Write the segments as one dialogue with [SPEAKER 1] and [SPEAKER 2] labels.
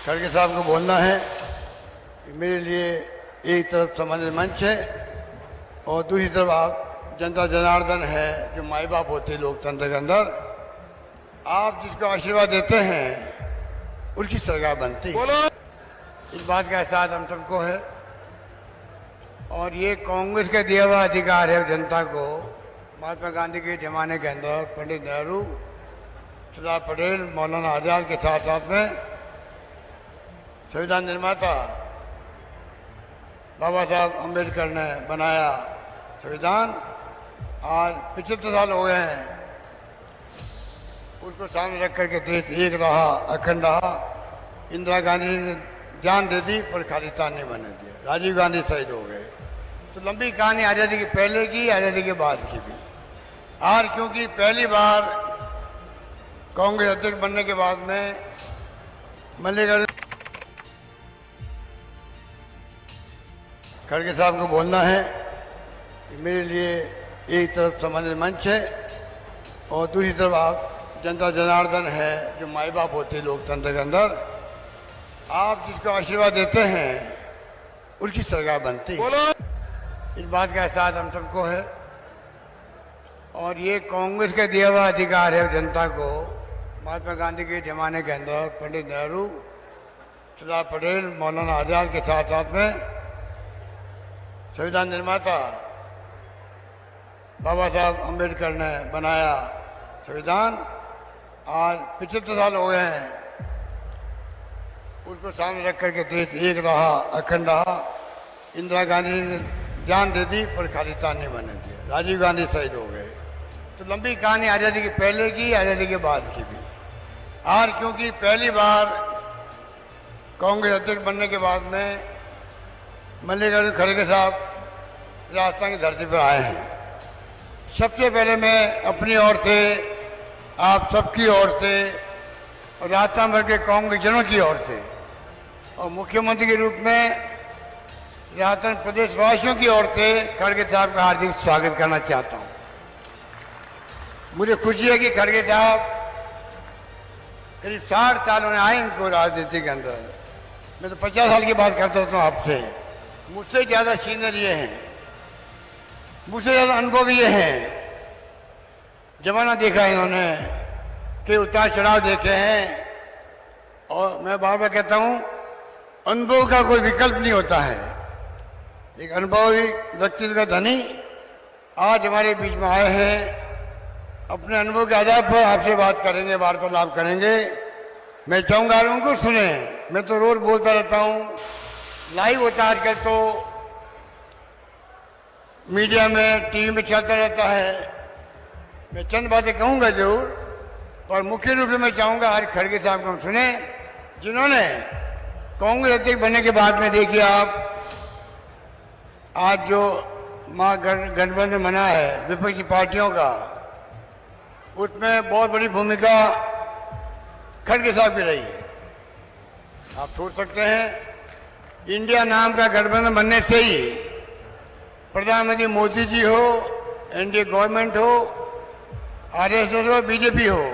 [SPEAKER 1] खड़गे साहब को बोलना है कि मेरे लिए एक तरफ सामान्य मंच है और दूसरी तरफ आप जनता जनार्दन है जो माई बाप होते हैं लोकतंत्र के अंदर। आप जिसको आशीर्वाद देते हैं उसकी सरकार बनती है। इस बात का एहसास हम सबको है और ये कांग्रेस का दिया हुआ अधिकार है जनता को। महात्मा गांधी के जमाने के अंदर पंडित नेहरू, सरदार पटेल, मौलाना आजाद के साथ साथ में संविधान निर्माता बाबा साहब अम्बेडकर ने बनाया संविधान। आज 75 साल हो गए हैं, उसको सामने रख करके देश एक रहा, अखंड रहा। इंदिरा गांधी ने जान दे दी पर खालिस्तान नहीं बनने दिया। राजीव गांधी शहीद हो गए। तो लंबी कहानी आज़ादी के पहले की, आज़ादी के बाद की भी। आज क्योंकि पहली बार कांग्रेस अध्यक्ष बनने के बाद में मल्लिकार्जुन खड़गे साहब को बोलना है कि मेरे लिए एक तरफ सामान्य मंच है और दूसरी तरफ आप जनता जनार्दन है जो माई बाप होते हैं लोकतंत्र के अंदर। आप जिसको आशीर्वाद देते हैं उसकी सरकार बनती है। इस बात का एहसास हम सबको है और ये कांग्रेस का दिया हुआ अधिकार है जनता को। महात्मा गांधी के जमाने के अंदर पंडित नेहरू, सरदार पटेल, मौलाना आजाद के साथ साथ में संविधान निर्माता बाबा साहब अम्बेडकर ने बनाया संविधान। आज 75 साल हो गए हैं, उसको सामने रख करके देश एक रहा, अखंड रहा। इंदिरा गांधी ने जान दे दी पर खालिस्तान नहीं बनने दिया। राजीव गांधी शहीद हो गए। तो लंबी कहानी आज़ादी के पहले की, आज़ादी के बाद की भी। आज क्योंकि पहली बार कांग्रेस अध्यक्ष बनने के बाद में मल्लिकार्जुन खड़गे साहब राजस्थान की धरती पर आए हैं। सबसे पहले मैं अपनी ओर से, आप सबकी ओर से और राजस्थान भर के कांग्रेसजनों की ओर से और मुख्यमंत्री के रूप में राजस्थान प्रदेशवासियों की ओर से खड़गे साहब का हार्दिक स्वागत करना चाहता हूं। मुझे खुशी है कि खड़गे साहब करीब 60 सालों में आए इनको राजनीति के अंदर। मैं तो 50 साल की बात करता हूँ आपसे। मुझसे ज़्यादा सीनियर ये हैं, मुझसे ज़्यादा अनुभव ये हैं। जमाना देखा है इन्होंने, कि उतार चढ़ाव देखे हैं। और मैं बार बार कहता हूँ अनुभव का कोई विकल्प नहीं होता है। एक अनुभवी व्यक्तित्व का धनी आज हमारे बीच में आए हैं। अपने अनुभव के आधार पर आपसे बात करेंगे, वार्तालाप करेंगे। मैं चाहूँगा उनको सुने। मैं तो रोज बोलता रहता हूँ, लाइव होता है आजकल, तो मीडिया में, टीवी में चलता रहता है। मैं चंद बातें कहूँगा जरूर, पर मुख्य रूप से मैं चाहूँगा आज खड़गे साहब को हम सुने, जिन्होंने कांग्रेस अध्यक्ष बनने के बाद में देखिए आप आज जो महागठबंधन बना है विपक्षी पार्टियों का, उसमें बहुत बड़ी भूमिका खड़गे साहब की रही है। आप सोच सकते हैं इंडिया नाम का गठबंधन बनने से ही प्रधानमंत्री मोदी जी हो, एनडीए गवर्नमेंट हो, आरएसएस हो, बीजेपी हो,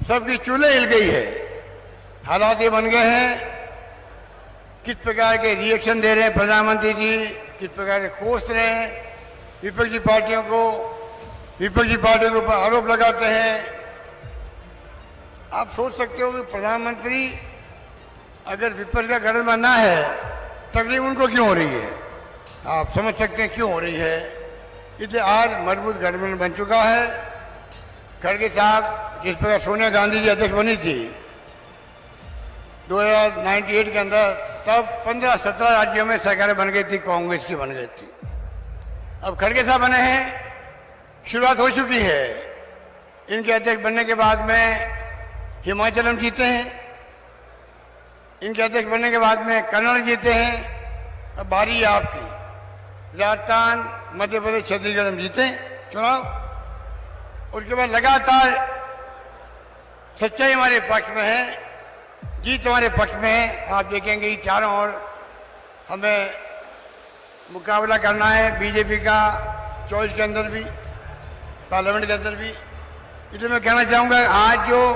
[SPEAKER 1] सबकी चूल्हे हिल गई है। हालात ये बन गए हैं, किस प्रकार के रिएक्शन दे रहे हैं प्रधानमंत्री जी, किस प्रकार के कोस रहे हैं विपक्षी पार्टियों को, विपक्षी पार्टियों के ऊपर आरोप लगाते हैं। आप सोच सकते हो कि प्रधानमंत्री अगर विपक्ष का गठबंधन बनना है, तकलीफ उनको क्यों हो रही है। आप समझ सकते हैं क्यों हो रही है। इसलिए आज मजबूत गठबंधन बन चुका है। खड़गे साहब जिस प्रकार सोनिया गांधी जी अध्यक्ष बनी थी 2098 के अंदर, तब 15-17 राज्यों में सरकारें बन गई थी, कांग्रेस की बन गई थी। अब खड़गे साहब बने हैं, शुरुआत हो चुकी है। इनके अध्यक्ष बनने के बाद में हिमाचल हम जीते हैं, इनके अध्यक्ष बनने के बाद में कन्नड़ जीते हैं। अब बारी है आपकी। राजस्थान, मध्य प्रदेश, छत्तीसगढ़ हम जीते चुनाव। उसके बाद लगातार सच्चाई हमारे पक्ष में है, जीत हमारे पक्ष में है। आप देखेंगे कि चारों ओर हमें मुकाबला करना है बीजेपी का, चॉइस के अंदर भी, पार्लियामेंट के अंदर भी। इसलिए मैं कहना चाहूँगा आज जो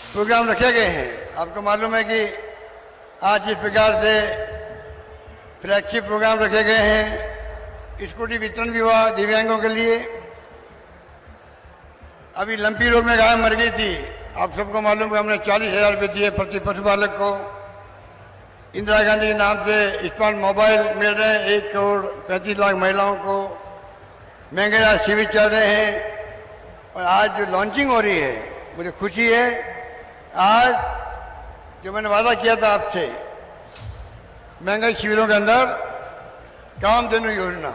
[SPEAKER 1] प्रोग्राम रखे गए हैं, आपको मालूम है कि आज जिस प्रकार से फ्लैगशिप प्रोग्राम रखे गए हैं, स्कूटी वितरण भी हुआ दिव्यांगों के लिए। अभी लंपी रोग में गाय मर गई थी, आप सबको मालूम है, हमने 40,000 रुपये दिए प्रति पशुपालक को। इंदिरा गांधी के नाम से स्मार्ट मोबाइल मिल रहे हैं 1 करोड़ 35 लाख महिलाओं को। महंगे शिविर चल रहे हैं और आज जो लॉन्चिंग हो रही है, मुझे खुशी है। आज जो मैंने वादा किया था आपसे, महंगाई शिविरों के अंदर कामधेनु योजना,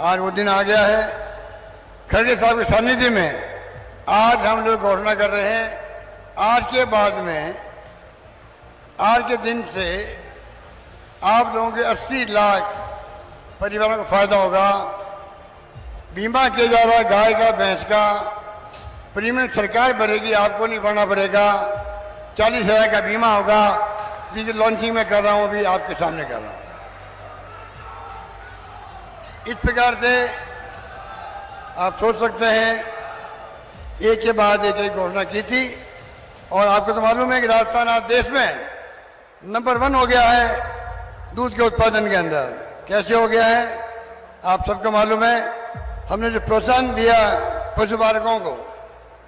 [SPEAKER 1] आज वो दिन आ गया है। खड़गे साहब के सानिध्य में आज हम लोग घोषणा कर रहे हैं, आज के बाद में, आज के दिन से आप लोगों के 80 लाख परिवारों को फायदा होगा। बीमा किया जा रहा है गाय का, भैंस का, प्रीमियम सरकार भरेगी, आपको नहीं भरना पड़ेगा। 40,000 का बीमा होगा, जिसकी लॉन्चिंग में कर रहा हूं, अभी आपके सामने कर रहा हूं। इस प्रकार से आप सोच सकते हैं, एक के बाद एक घोषणा की थी। और आपको तो मालूम है कि राजस्थान आज देश में नंबर 1 हो गया है दूध के उत्पादन के अंदर। कैसे हो गया है आप सबको मालूम है। हमने जो प्रोत्साहन दिया पशुपालकों को,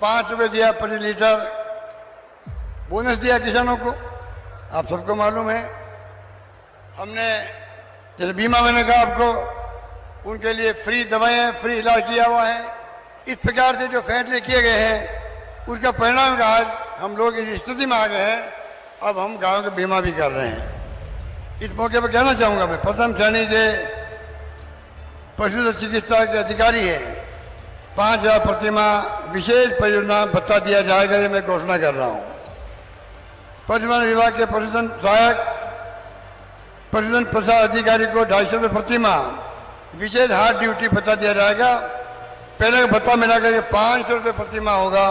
[SPEAKER 1] 5 रुपये दिया प्रति लीटर, बोनस दिया किसानों को, आप सबको मालूम है। हमने जैसे बीमा, मैंने कहा आपको, उनके लिए फ्री दवाएं, फ्री इलाज किया हुआ है। इस प्रकार से जो फैसले किए गए हैं, उसका परिणाम आज हम लोग इस स्थिति में आ गए हैं। अब हम गाँव का बीमा भी कर रहे हैं। इस मौके पर कहना चाहूँगा, मैं प्रथम श्रेणी के पशु चिकित्सा के अधिकारी है, 5,000 प्रतिमाह विशेष परियोजना भत्ता दिया जाएगा, ये मैं घोषणा कर रहा हूँ। पशुपालन विभाग के पशुधन सहायक पशुधन प्रसार अधिकारी को 250 रुपये प्रतिमाह विशेष हार्ड ड्यूटी भत्ता दिया जाएगा। पहले का भत्ता मिलाकर के 500 रुपये प्रतिमाह होगा,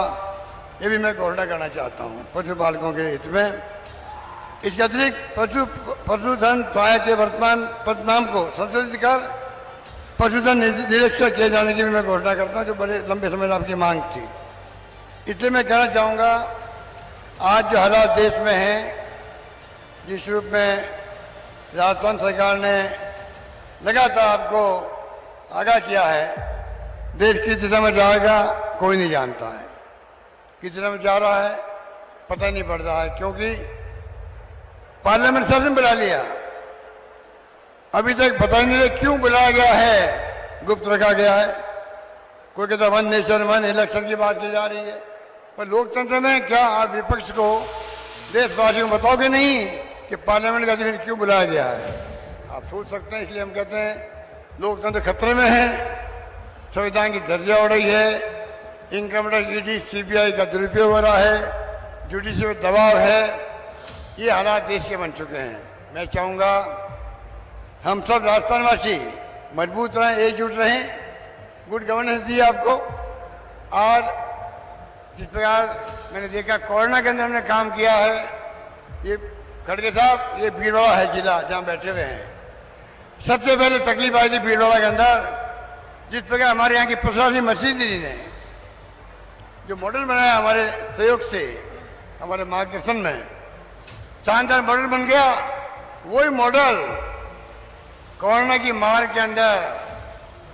[SPEAKER 1] ये भी मैं घोषणा करना चाहता हूँ पशुपालकों के हित में। इसके अतिरिक्त पशुधन सहायक के वर्तमान पद नाम को संशोधित कर पशुधन निरीक्षक किए जाने की भी मैं घोषणा करता हूँ, जो बड़े लंबे समय से आपकी मांग थी। इसलिए मैं कहना चाहूँगा, आज जो हालात देश में हैं, जिस रूप में राजस्थान सरकार ने लगातार आपको आगाह किया है, देश किस दिशा में जाएगा कोई नहीं जानता है। किस दिशा में जा रहा है पता ही नहीं पड़ रहा है, क्योंकि पार्लियामेंट सेशन बुला लिया, अभी तक पता ही नहीं रहा क्यों बुलाया गया है, गुप्त रखा गया है। कोई कहता 1 नेशन 1 इलेक्शन की बात की जा रही है, पर लोकतंत्र में क्या आप विपक्ष को, देशवासियों को बताओगे नहीं कि पार्लियामेंट का अधिवेशन क्यों बुलाया गया है? आप सोच सकते हैं। इसलिए हम कहते हैं लोकतंत्र खतरे में है, संविधान की धज्जियां उड़ रही है, इनकम टैक्स, ईडी, सीबीआई का दुरुपयोग हो रहा है, जुडिशरी में दबाव है। ये हालात देश के बन चुके हैं। मैं चाहूँगा हम सब राजस्थानवासी मजबूत रहें, एकजुट रहें, गुड गवर्नेंस दी आपको। और जिस प्रकार मैंने देखा कोरोना के अंदर हमने काम किया है, ये खड़गे साहब, ये भीलवाड़ा है जिला जहाँ बैठे हुए हैं। सबसे पहले तकलीफ आई थी भीलवाड़ा के अंदर, जिस प्रकार हमारे यहाँ की प्रशासनिक मशीनरी ने जो मॉडल बनाया हमारे सहयोग से, हमारे मार्गदर्शन में शानदार मॉडल बन गया। वही मॉडल कोरोना की मार के अंदर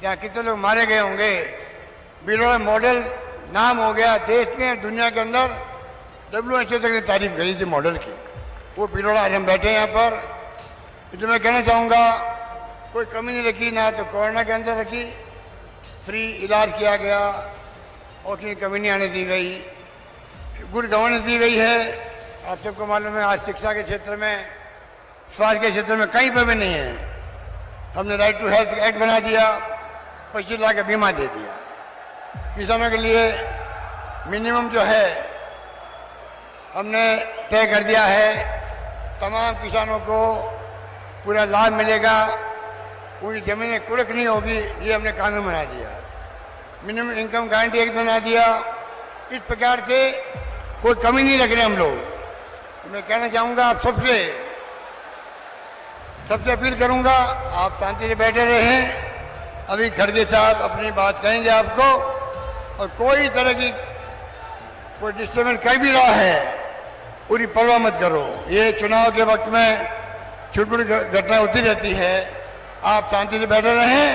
[SPEAKER 1] जहाँ कितने लोग मारे गए होंगे, भीलवाड़ा मॉडल नाम हो गया देश में, दुनिया के अंदर। WHO तक ने तारीफ करी थी मॉडल की। वो भीलवाड़ा आज हम बैठे हैं यहाँ पर। इसलिए मैं कहना चाहूँगा, कोई कमी नहीं रखी, ना तो कोरोना के अंदर रखी, फ्री इलाज किया गया, ऑक्सीजन कमी नहीं आने दी गई, गुड गवर्नेंस दी गई है। आप सबको मालूम है, आज शिक्षा के क्षेत्र में, स्वास्थ्य के क्षेत्र में कहीं पर भी नहीं है। हमने राइट टू हेल्थ एक्ट बना दिया, 25 लाख का बीमा दे दिया। किसानों के लिए मिनिमम जो है हमने तय कर दिया है, तमाम किसानों को पूरा लाभ मिलेगा, उनकी जमीनें कुड़क नहीं होगी, ये हमने कानून बना दिया। मिनिमम इनकम गारंटी एक्ट बना दिया। इस प्रकार से कोई कमी नहीं रख रहे हम लोग। मैं कहना चाहूँगा आप सबसे अपील करूँगा, आप शांति से बैठे रहें। अभी खड़गे साहब अपनी बात कहेंगे आपको, और कोई तरह की कोई डिस्टर्बेंस कर भी रहा है पूरी परवाह मत करो। ये चुनाव के वक्त में छोटी घटना होती रहती है, आप शांति से बैठे रहें,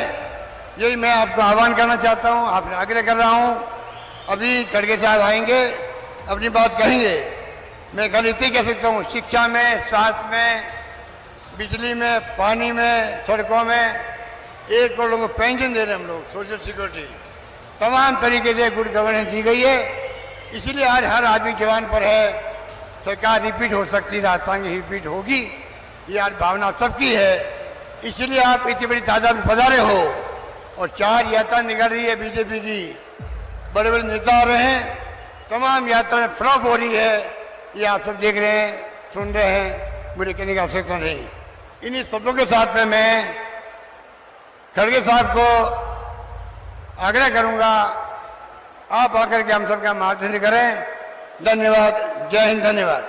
[SPEAKER 1] यही मैं आपको आह्वान करना चाहता हूँ, आपने आग्रह कर रहा हूँ। अभी खड़गे साहब आएंगे, अपनी बात कहेंगे। मैं कल इतनी कह सकता हूँ, शिक्षा में, स्वास्थ्य में, बिजली में, पानी में, सड़कों में 1 करोड़ लोगों को पेंशन दे रहे हैं हम लोग, सोशल सिक्योरिटी, तमाम तरीके से गुड गवर्नेंस दी गई है। इसीलिए आज हर आदमी जवान पर है। सरकार रिपीट हो सकती है, राजस्थान की रिपीट होगी, ये आज भावना सबकी है। इसलिए आप इतनी बड़ी तादाद में पधारे हो और 4 यात्रा निकल रही है बीजेपी की, बड़े बड़े नेता आ रहे हैं, तमाम यात्राएं फ्लॉप हो रही है, ये आप सब देख रहे हैं, सुन रहे हैं, मुझे कहने की आवश्यकता नहीं। इन्हीं शब्दों के साथ में मैं खड़गे साहब को आग्रह करूंगा, आप आकर के हम सबका मार्गदर्शन करें। धन्यवाद। जय हिंद। धन्यवाद।